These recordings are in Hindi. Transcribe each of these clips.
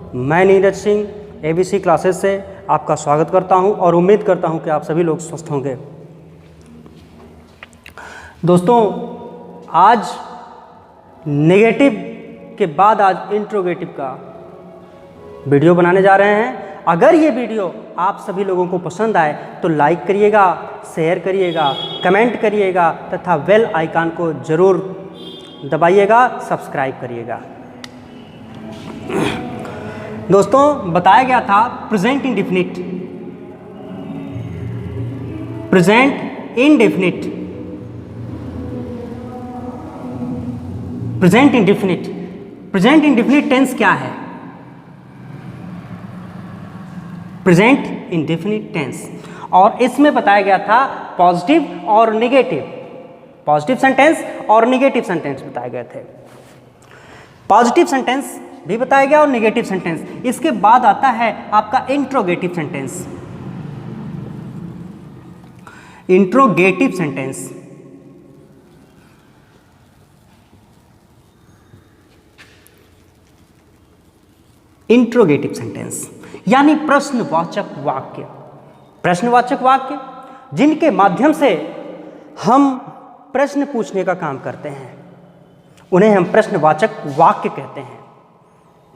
मैं नीरज सिंह एबीसी क्लासेस से आपका स्वागत करता हूं और उम्मीद करता हूं कि आप सभी लोग स्वस्थ होंगे। दोस्तों, आज नेगेटिव के बाद आज इंट्रोगेटिव का वीडियो बनाने जा रहे हैं। अगर ये वीडियो आप सभी लोगों को पसंद आए तो लाइक करिएगा, शेयर करिएगा, कमेंट करिएगा तथा बेल आइकन को ज़रूर दबाइएगा, सब्सक्राइब करिएगा। दोस्तों, बताया गया था present indefinite, present indefinite, present indefinite, present indefinite tense क्या है? Present indefinite tense. और इसमें बताया गया था पॉजिटिव और नेगेटिव, पॉजिटिव सेंटेंस और नेगेटिव सेंटेंस बताए गए थे। पॉजिटिव सेंटेंस भी बताया गया और नेगेटिव सेंटेंस। इसके बाद आता है आपका interrogative sentence. Interrogative sentence interrogative sentence यानी प्रश्नवाचक वाक्य। प्रश्नवाचक वाक्य जिनके माध्यम से हम प्रश्न पूछने का काम करते हैं, उन्हें हम प्रश्नवाचक वाक्य कहते हैं।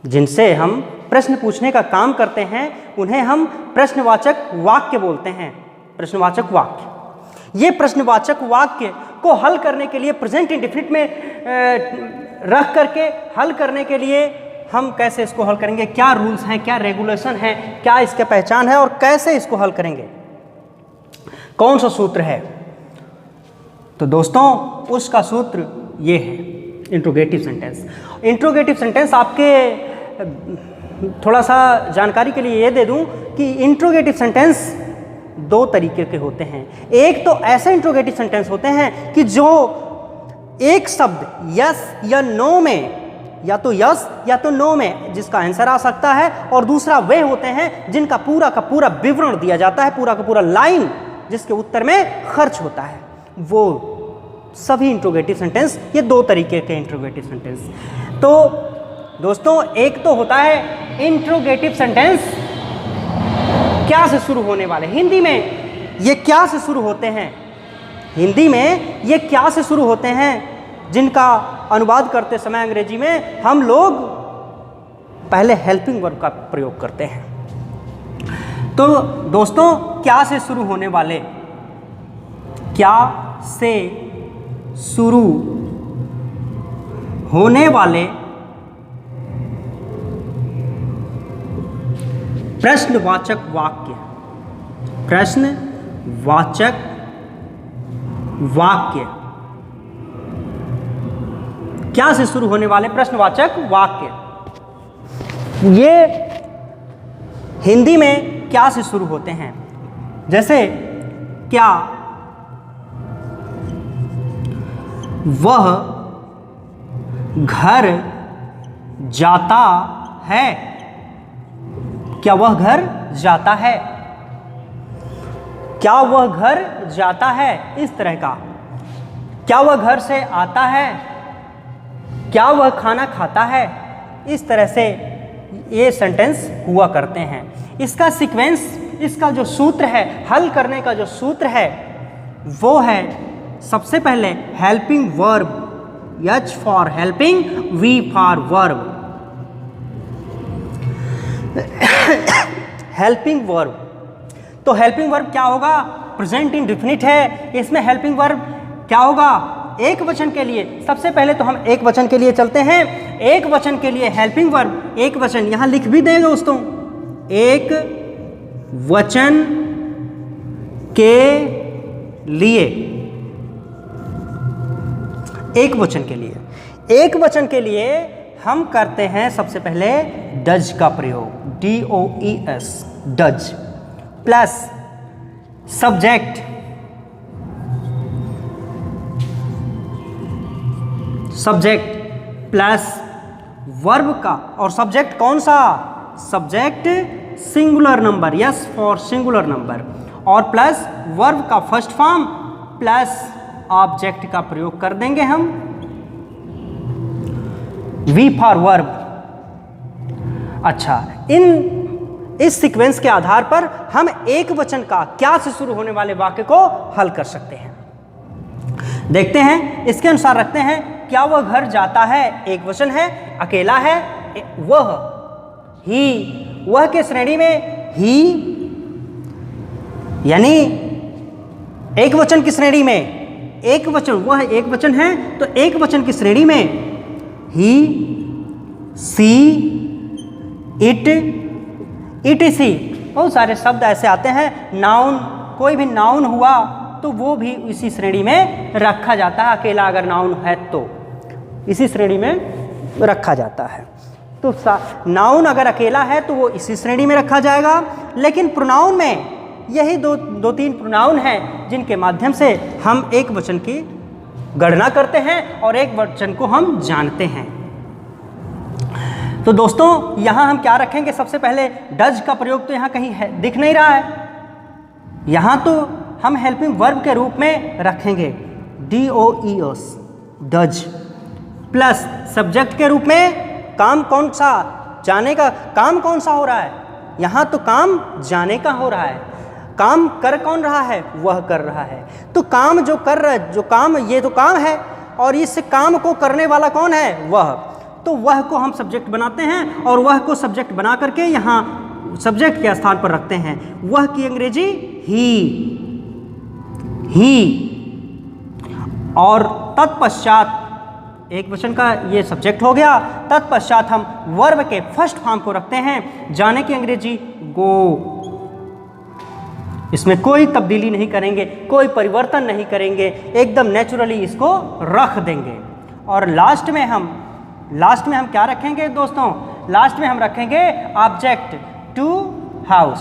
जिनसे हम प्रश्न पूछने का काम करते हैं उन्हें हम प्रश्नवाचक वाक्य बोलते हैं। प्रश्नवाचक वाक्य, ये प्रश्नवाचक वाक्य को हल करने के लिए प्रेजेंट इंडेफिनिट में रख करके हल करने के लिए हम कैसे इसको हल करेंगे, क्या रूल्स हैं, क्या रेगुलेशन है, क्या इसका पहचान है और कैसे इसको हल करेंगे, कौन सा सूत्र है? तो दोस्तों, उसका सूत्र ये है इंट्रोगेटिव सेंटेंस। इंट्रोगेटिव सेंटेंस आपके थोड़ा सा जानकारी के लिए ये दे दूं कि इंट्रोगेटिव सेंटेंस दो तरीके के होते हैं। एक तो ऐसे इंट्रोगेटिव सेंटेंस होते हैं कि जो एक शब्द यस या नो में, या तो यस या तो नो में जिसका आंसर आ सकता है, और दूसरा वे होते हैं जिनका पूरा का पूरा विवरण दिया जाता है, पूरा का पूरा लाइन जिसके उत्तर में खर्च होता है। वो सभी इंट्रोगेटिव सेंटेंस, ये दो तरीके के इंट्रोगेटिव सेंटेंस। तो दोस्तों, एक तो होता है इंट्रोगेटिव सेंटेंस क्या से शुरू होने वाले। हिंदी में ये क्या से शुरू होते हैं, हिंदी में ये क्या से शुरू होते हैं, जिनका अनुवाद करते समय अंग्रेजी में हम लोग पहले हेल्पिंग वर्ब का प्रयोग करते हैं। तो दोस्तों, क्या से शुरू होने वाले, क्या से शुरू होने वाले प्रश्नवाचक वाक्य, प्रश्नवाचक वाक्य, क्या से शुरू होने वाले प्रश्नवाचक वाक्य, ये हिंदी में क्या से शुरू होते हैं। जैसे क्या वह घर जाता है, क्या वह घर जाता है, क्या वह घर जाता है, इस तरह का। क्या वह घर से आता है, क्या वह खाना खाता है, इस तरह से ये सेंटेंस हुआ करते हैं। इसका सीक्वेंस, इसका जो सूत्र है, हल करने का जो सूत्र है वो है सबसे पहले helping verb, H for helping, V for verb. Helping verb, तो हेल्पिंग वर्ब क्या होगा? प्रेजेंट इंडेफिनिट है, इसमें हेल्पिंग वर्ब क्या होगा? एक वचन के लिए। सबसे पहले तो हम एक वचन के लिए चलते हैं। एक वचन के लिए हेल्पिंग वर्ब, एक वचन यहां लिख भी दें दोस्तों, एक वचन के लिए, एक वचन के लिए, एक वचन के लिए हम करते हैं सबसे पहले डज का प्रयोग, DOES, does plus subject, subject plus verb का, और सब्जेक्ट कौन सा? Subject singular number, yes for singular number, और प्लस वर्ब का फर्स्ट फॉर्म प्लस ऑब्जेक्ट का प्रयोग कर देंगे हम, वी फॉर वर्ब। अच्छा, इस सीक्वेंस के आधार पर हम एक वचन का क्या से शुरू होने वाले वाक्य को हल कर सकते हैं। देखते हैं, इसके अनुसार रखते हैं, क्या वह घर जाता है एक वचन है, अकेला है, वह, ही, वह के श्रेणी में ही, यानी एक वचन की श्रेणी में एक वचन, वह एक वचन है तो एक वचन की श्रेणी में ही, सी, इट, etc बहुत सारे शब्द ऐसे आते हैं। नाउन, कोई भी नाउन हुआ तो वो भी इसी श्रेणी में रखा जाता है। अकेला अगर नाउन है तो इसी श्रेणी में रखा जाता है। तो नाउन अगर अकेला है तो वो इसी श्रेणी में रखा जाएगा। लेकिन प्रोनाउन में यही दो तीन प्रोनाउन हैं जिनके माध्यम से हम एक वचन की गणना करते हैं और एक वचन को हम जानते हैं। तो दोस्तों यहाँ हम क्या रखेंगे, सबसे पहले डज का प्रयोग तो यहाँ कहीं है, दिख नहीं रहा है। यहाँ तो हम हेल्पिंग वर्ब के रूप में रखेंगे DOES, डज, प्लस सब्जेक्ट के रूप में काम कौन सा, जाने का काम कौन सा हो रहा है, यहाँ तो काम जाने का हो रहा है। काम कर कौन रहा है, वह कर रहा है। तो काम जो कर रहा है, जो काम, ये तो काम है और इस काम को करने वाला कौन है, वह। तो वह को हम सब्जेक्ट बनाते हैं और वह को सब्जेक्ट बना करके यहाँ सब्जेक्ट के स्थान पर रखते हैं। वह की अंग्रेजी ही, और तत्पश्चात एक वचन का ये सब्जेक्ट हो गया। तत्पश्चात हम वर्ब के फर्स्ट फॉर्म को रखते हैं, जाने की अंग्रेजी गो। इसमें कोई तब्दीली नहीं करेंगे, कोई परिवर्तन नहीं करेंगे, एकदम नेचुरली इसको रख देंगे। और लास्ट में हम क्या रखेंगे दोस्तों, लास्ट में हम रखेंगे object to house,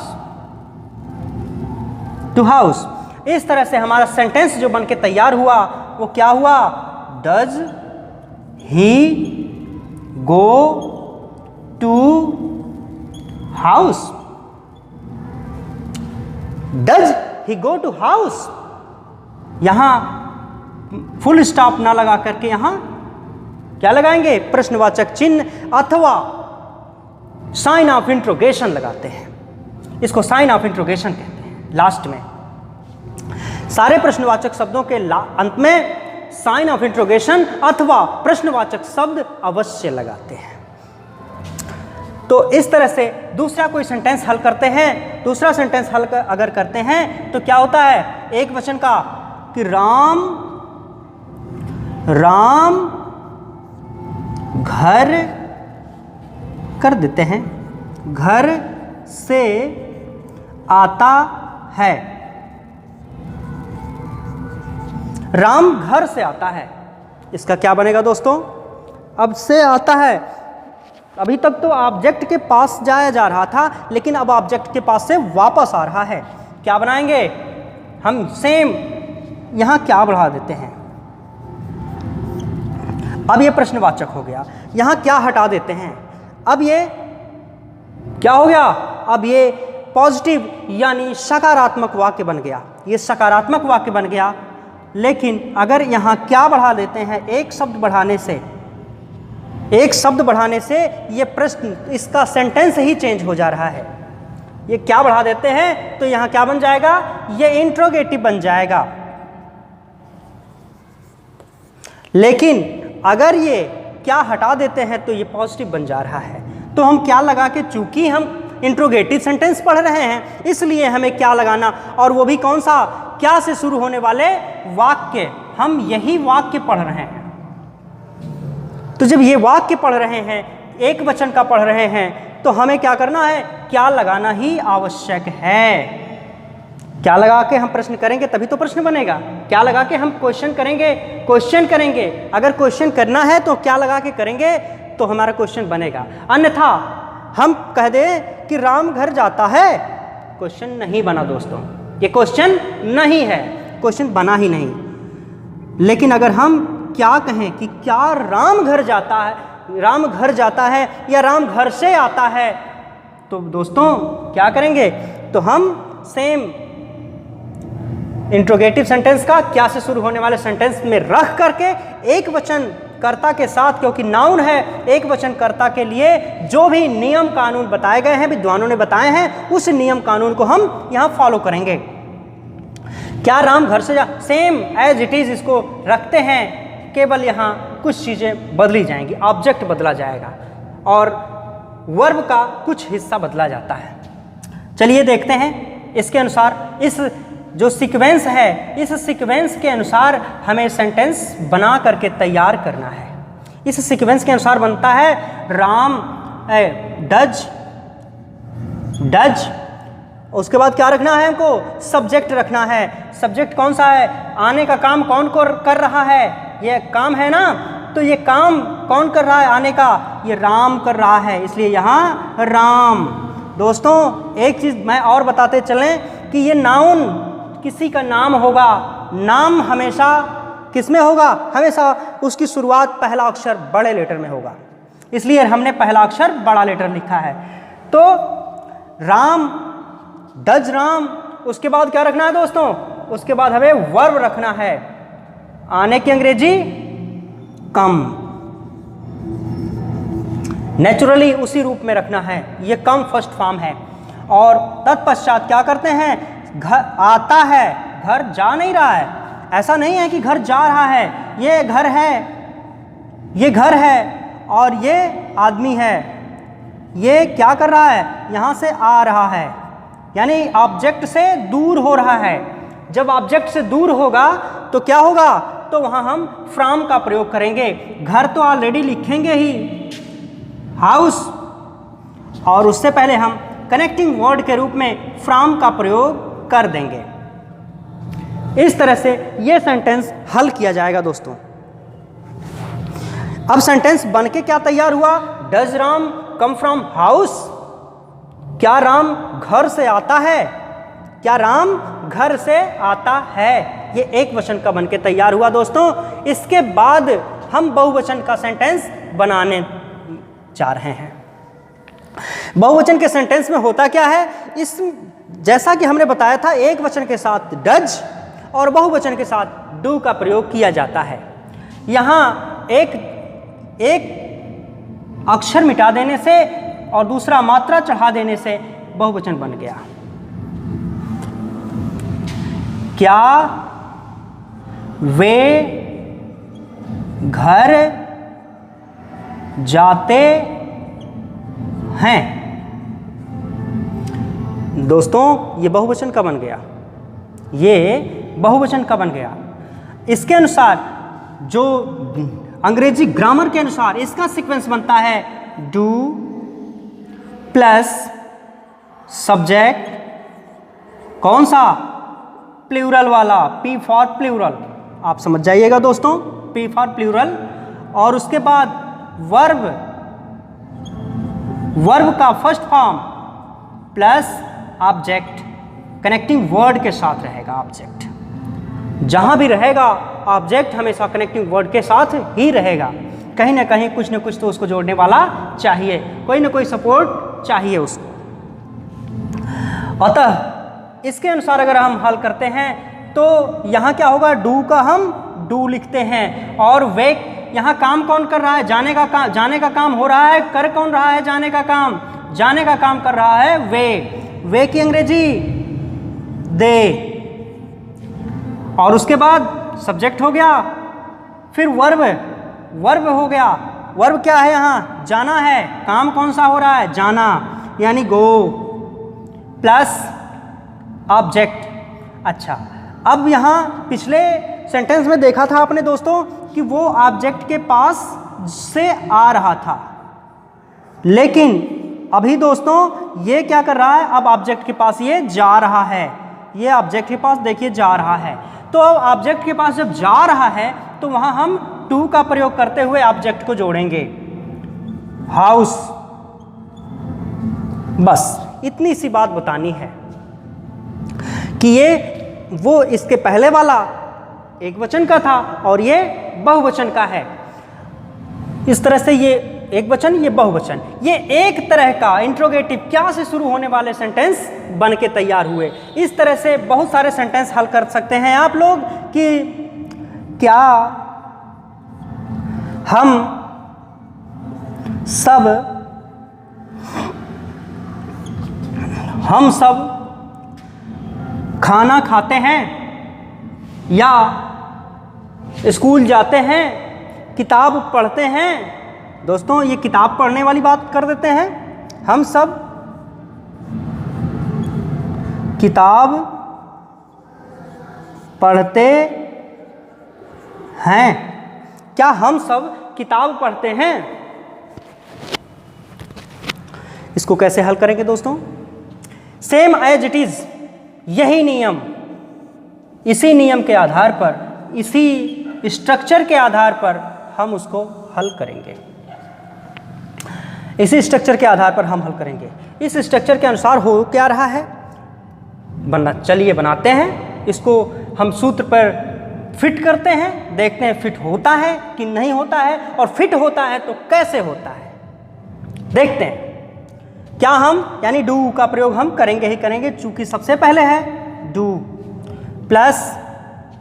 to house. इस तरह से हमारा सेंटेंस जो बनके तैयार हुआ वो क्या हुआ, does he go to house, does he go to house. यहां फुल स्टॉप ना लगा करके यहां क्या लगाएंगे, प्रश्नवाचक चिन्ह अथवा साइन ऑफ इंट्रोगेशन लगाते हैं। इसको साइन ऑफ इंट्रोगेशन कहते हैं। लास्ट में सारे प्रश्नवाचक शब्दों के अंत में साइन ऑफ इंट्रोगेशन अथवा प्रश्नवाचक शब्द अवश्य लगाते हैं। तो इस तरह से दूसरा कोई सेंटेंस हल करते हैं। दूसरा सेंटेंस हल अगर करते हैं तो क्या होता है, एक वचन का कि राम घर कर देते हैं, घर से आता है। राम घर से आता है, इसका क्या बनेगा दोस्तों, अब से आता है। अभी तक तो ऑब्जेक्ट के पास जाया जा रहा था, लेकिन अब ऑब्जेक्ट के पास से वापस आ रहा है। क्या बनाएंगे हम, सेम यहां क्या बढ़ा देते हैं। अब ये प्रश्नवाचक हो गया, यहां क्या हटा देते हैं। अब ये क्या हो गया, अब ये पॉजिटिव यानी सकारात्मक वाक्य बन गया। ये सकारात्मक वाक्य बन गया। लेकिन अगर यहां क्या बढ़ा देते हैं, एक शब्द बढ़ाने से ये प्रश्न, इसका सेंटेंस ही चेंज हो जा रहा है। ये क्या बढ़ा देते हैं तो यहां क्या बन जाएगा, ये इंट्रोगेटिव बन जाएगा। लेकिन अगर ये क्या हटा देते हैं तो ये पॉजिटिव बन जा रहा है। तो हम क्या लगा के, चूंकि हम इंट्रोगेटिव सेंटेंस पढ़ रहे हैं इसलिए हमें क्या लगाना, और वो भी कौन सा, क्या से शुरू होने वाले वाक्य। हम यही वाक्य पढ़ रहे हैं। तो जब ये वाक्य पढ़ रहे हैं, एक वचन का पढ़ रहे हैं, तो हमें क्या करना है, क्या लगाना ही आवश्यक है। क्या लगा के हम प्रश्न करेंगे तभी तो प्रश्न बनेगा। क्या लगा के हम क्वेश्चन करेंगे। अगर क्वेश्चन करना है तो क्या लगा के करेंगे तो हमारा क्वेश्चन बनेगा। अन्यथा हम कह दें कि राम घर जाता है, क्वेश्चन नहीं बना दोस्तों, ये क्वेश्चन नहीं है, क्वेश्चन बना ही नहीं। लेकिन अगर हम क्या कहें कि क्या राम घर जाता है, राम घर जाता है या राम घर से आता है, तो दोस्तों क्या करेंगे, तो हम सेम इंट्रोगेटिव सेंटेंस का क्या से शुरू होने वाले सेंटेंस में रख करके एक वचन कर्ता के साथ, क्योंकि नाउन है, एक वचन कर्ता के लिए जो भी नियम कानून बताए गए हैं, विद्वानों ने बताए हैं, उस नियम कानून को हम यहाँ फॉलो करेंगे। क्या राम घर से जा, सेम एज इट इज़ इसको रखते हैं, केवल यहाँ कुछ चीज़ें बदली जाएंगी, ऑब्जेक्ट बदला जाएगा और वर्ब का कुछ हिस्सा बदला जाता है। चलिए देखते हैं इसके अनुसार, इस जो सीक्वेंस है, इस सीक्वेंस के अनुसार हमें सेंटेंस बना करके तैयार करना है। इस सीक्वेंस के अनुसार बनता है राम डज, उसके बाद क्या रखना है हमको, सब्जेक्ट रखना है। सब्जेक्ट कौन सा है, आने का काम कौन कर रहा है, ये काम है ना, तो ये काम कौन कर रहा है आने का, ये राम कर रहा है, इसलिए यहाँ राम। दोस्तों एक चीज़ मैं और बताते चलें कि ये नाउन किसी का नाम होगा, नाम हमेशा किस में होगा, हमेशा उसकी शुरुआत पहला अक्षर बड़े लेटर में होगा, इसलिए हमने पहला अक्षर बड़ा लेटर लिखा है। तो राम डज राम, उसके बाद क्या रखना है दोस्तों, उसके बाद हमें वर्ब रखना है, आने की अंग्रेजी कम, नेचुरली उसी रूप में रखना है, ये कम फर्स्ट फॉर्म है। और तत्पश्चात क्या करते हैं, घर आता है, घर जा नहीं रहा है, ऐसा नहीं है कि घर जा रहा है, ये घर है, ये घर है और ये आदमी है, ये क्या कर रहा है, यहाँ से आ रहा है, यानी ऑब्जेक्ट से दूर हो रहा है। जब ऑब्जेक्ट से दूर होगा तो क्या होगा, तो वहाँ हम फ्रॉम का प्रयोग करेंगे। घर तो ऑलरेडी लिखेंगे ही, हाउस, और उससे पहले हम कनेक्टिंग वर्ड के रूप में फ्रॉम का प्रयोग कर देंगे। इस तरह से ये सेंटेंस हल किया जाएगा दोस्तों। अब सेंटेंस बनके क्या तैयार हुआ, does Ram come from house, क्या राम घर से आता है, क्या राम घर से आता है, ये एक वचन का बनके तैयार हुआ दोस्तों। इसके बाद हम बहुवचन का सेंटेंस बनाने जा रहे हैं। बहुवचन के सेंटेंस में होता क्या है, इस जैसा कि हमने बताया था, एक वचन के साथ डज और बहुवचन के साथ डू का प्रयोग किया जाता है। यहाँ एक अक्षर मिटा देने से और दूसरा मात्रा चढ़ा देने से बहुवचन बन गया। क्या वे घर जाते हैं, दोस्तों ये बहुवचन का बन गया, ये बहुवचन का बन गया। इसके अनुसार जो अंग्रेजी ग्रामर के अनुसार इसका सीक्वेंस बनता है डू प्लस सब्जेक्ट, कौन सा, प्लूरल वाला, पी फॉर प्लूरल, आप समझ जाइएगा दोस्तों, पी फॉर प्लूरल, और उसके बाद वर्ब, वर्ब का first form plus object, connecting word के साथ रहेगा ऑब्जेक्ट, जहां भी रहेगा ऑब्जेक्ट हमेशा कनेक्टिंग वर्ड के साथ ही रहेगा, कहीं ना कहीं कुछ ना कुछ तो उसको जोड़ने वाला चाहिए, कोई ना कोई सपोर्ट चाहिए उसको। अतः इसके अनुसार अगर हम हल करते हैं तो यहाँ क्या होगा, डू का हम डू लिखते हैं, और वे यहाँ काम कौन कर रहा है, जाने का काम हो रहा है, कर कौन रहा है जाने का काम, जाने का काम कर रहा है वे की अंग्रेजी दे, और उसके बाद सब्जेक्ट हो गया, फिर वर्ब हो गया, वर्ब क्या है यहाँ, जाना है, काम कौन सा हो रहा है, जाना, यानी गो, प्लस ऑब्जेक्ट। अच्छा, अब यहाँ पिछले सेंटेंस में देखा था आपने दोस्तों कि वो ऑब्जेक्ट के पास से आ रहा था, लेकिन अभी दोस्तों ये क्या कर रहा है, अब ऑब्जेक्ट के पास ये जा रहा है, ये ऑब्जेक्ट के पास देखिए जा रहा है, तो अब ऑब्जेक्ट के पास जब जा रहा है तो वहाँ हम टू का प्रयोग करते हुए ऑब्जेक्ट को जोड़ेंगे, हाउस। बस इतनी सी बात बतानी है कि ये वो इसके पहले वाला एक वचन का था और ये बहुवचन का है। इस तरह से ये एक वचन, ये बहुवचन, ये एक तरह का इंट्रोगेटिव क्या से शुरू होने वाले सेंटेंस बन के तैयार हुए। इस तरह से बहुत सारे सेंटेंस हल कर सकते हैं आप लोग कि क्या हम सब खाना खाते हैं या स्कूल जाते हैं, किताब पढ़ते हैं। दोस्तों ये किताब पढ़ने वाली बात कर देते हैं। हम सब किताब पढ़ते हैं। क्या हम सब किताब पढ़ते हैं? इसको कैसे हल करेंगे दोस्तों? सेम एज इट इज, यही नियम, इसी नियम के आधार पर, इसी स्ट्रक्चर के आधार पर हम उसको हल करेंगे। इसी स्ट्रक्चर के आधार पर हम हल करेंगे। इस स्ट्रक्चर के अनुसार हो क्या रहा है चलिए बनाते हैं। इसको हम सूत्र पर फिट करते हैं, देखते हैं फिट होता है कि नहीं होता है, और फिट होता है तो कैसे होता है देखते हैं। क्या हम यानी डू का प्रयोग हम करेंगे ही करेंगे, चूंकि सबसे पहले है डू प्लस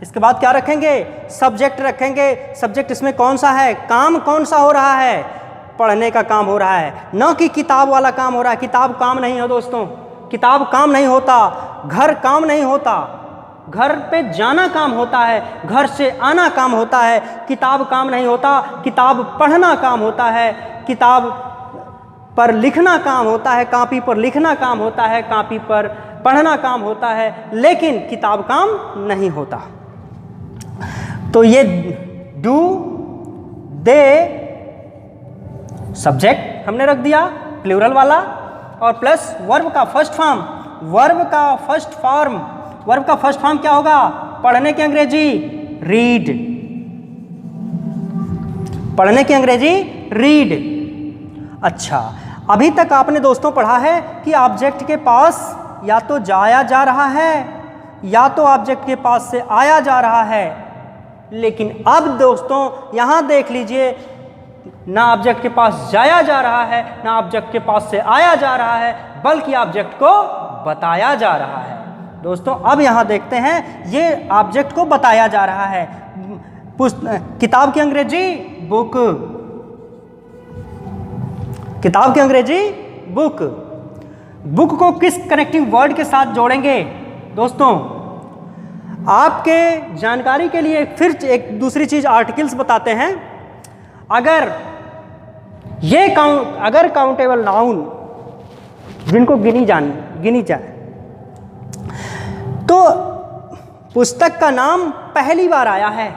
इसके बाद क्या रखेंगे? सब्जेक्ट रखेंगे। सब्जेक्ट इसमें कौन सा है? काम कौन सा हो रहा है? पढ़ने का काम हो रहा है, न कि किताब वाला काम हो रहा है। किताब काम नहीं है दोस्तों, किताब काम नहीं होता। घर काम नहीं होता, घर पे जाना काम होता है, घर से आना काम होता है। किताब काम नहीं होता, किताब पढ़ना काम होता है, किताब पर लिखना काम होता है, कॉपी पर लिखना काम होता है, कॉपी पर पढ़ना काम होता है, लेकिन किताब काम नहीं होता। तो ये डू दे सब्जेक्ट हमने रख दिया प्लूरल वाला, और प्लस वर्ब का फर्स्ट फॉर्म। वर्ब का फर्स्ट फॉर्म क्या होगा? पढ़ने की अंग्रेजी रीड, पढ़ने की अंग्रेजी रीड। अच्छा, अभी तक आपने दोस्तों पढ़ा है कि ऑब्जेक्ट के पास या तो जाया जा रहा है या तो ऑब्जेक्ट के पास से आया जा रहा है, लेकिन अब दोस्तों यहां देख लीजिए, ना ऑब्जेक्ट के पास जाया जा रहा है ना ऑब्जेक्ट के पास से आया जा रहा है, बल्कि ऑब्जेक्ट को बताया जा रहा है। दोस्तों अब यहां देखते हैं, ये ऑब्जेक्ट को बताया जा रहा है। किताब की अंग्रेजी बुक, किताब की अंग्रेजी बुक। बुक को किस कनेक्टिंग वर्ड के साथ जोड़ेंगे दोस्तों? आपके जानकारी के लिए फिर एक दूसरी चीज आर्टिकल्स बताते हैं। अगर काउंटेबल नाउन जिनको गिनी जाए, तो पुस्तक का नाम पहली बार आया है,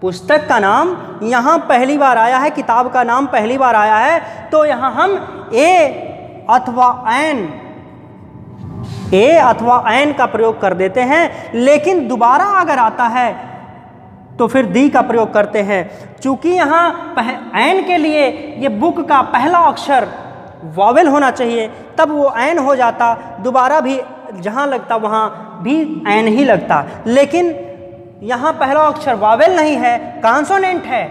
पुस्तक का नाम यहाँ पहली बार आया है, किताब का नाम पहली बार आया है, तो यहाँ हम ए अथवा एन का प्रयोग कर देते हैं। लेकिन दोबारा अगर आता है तो फिर दी का प्रयोग करते हैं। चूंकि यहाँ एन के लिए ये बुक का पहला अक्षर वॉवेल होना चाहिए, तब वो एन हो जाता, दोबारा भी जहाँ लगता वहाँ भी एन ही लगता। लेकिन यहाँ पहला अक्षर वॉवेल नहीं है, कॉन्सोनेंट है।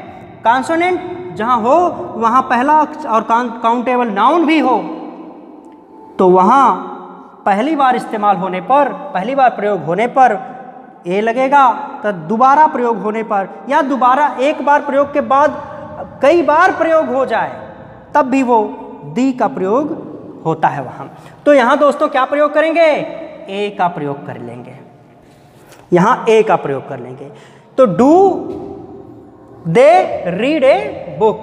कॉन्सोनेंट जहाँ हो वहाँ पहला अक्षर और काउंटेबल नाउन भी हो, तो वहाँ पहली बार इस्तेमाल होने पर, पहली बार प्रयोग होने पर ए लगेगा, तो दोबारा प्रयोग होने पर या दोबारा एक बार प्रयोग के बाद कई बार प्रयोग हो जाए तब भी वो दी का प्रयोग होता है वहाँ। तो यहाँ दोस्तों क्या प्रयोग करेंगे? ए का प्रयोग कर लेंगे, यहाँ ए का प्रयोग कर लेंगे। तो do they read a book,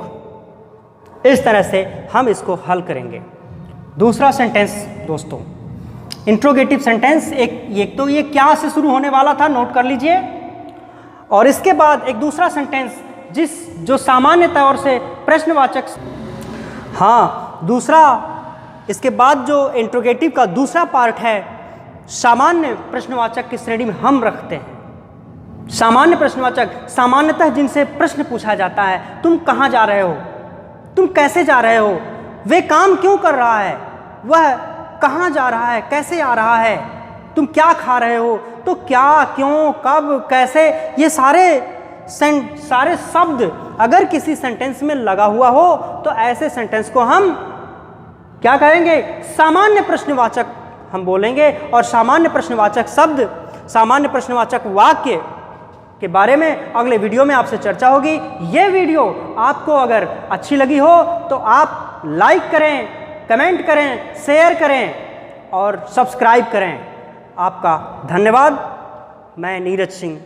इस तरह से हम इसको हल करेंगे। दूसरा सेंटेंस दोस्तों, इंट्रोगेटिव सेंटेंस। एक तो ये क्या से शुरू होने वाला था, नोट कर लीजिए, और इसके बाद एक दूसरा सेंटेंस जो सामान्य तौर से प्रश्नवाचक, हाँ दूसरा, इसके बाद जो इंट्रोगेटिव का दूसरा पार्ट है, सामान्य प्रश्नवाचक की श्रेणी में हम रखते हैं। सामान्य प्रश्नवाचक सामान्यतः जिनसे प्रश्न पूछा जाता है, तुम कहाँ जा रहे हो, तुम कैसे जा रहे हो, वे काम क्यों कर रहा है, वह कहाँ जा रहा है, कैसे आ रहा है, तुम क्या खा रहे हो, तो क्या, क्यों, कब, कैसे, ये सारे शब्द अगर किसी सेंटेंस में लगा हुआ हो तो ऐसे सेंटेंस को हम क्या करेंगे? सामान्य प्रश्नवाचक हम बोलेंगे। और सामान्य प्रश्नवाचक शब्द, सामान्य प्रश्नवाचक वाक्य के बारे में अगले वीडियो में आपसे चर्चा होगी। ये वीडियो आपको अगर अच्छी लगी हो तो आप लाइक करें, कमेंट करें, शेयर करें और सब्सक्राइब करें। आपका धन्यवाद। मैं नीरज सिंह।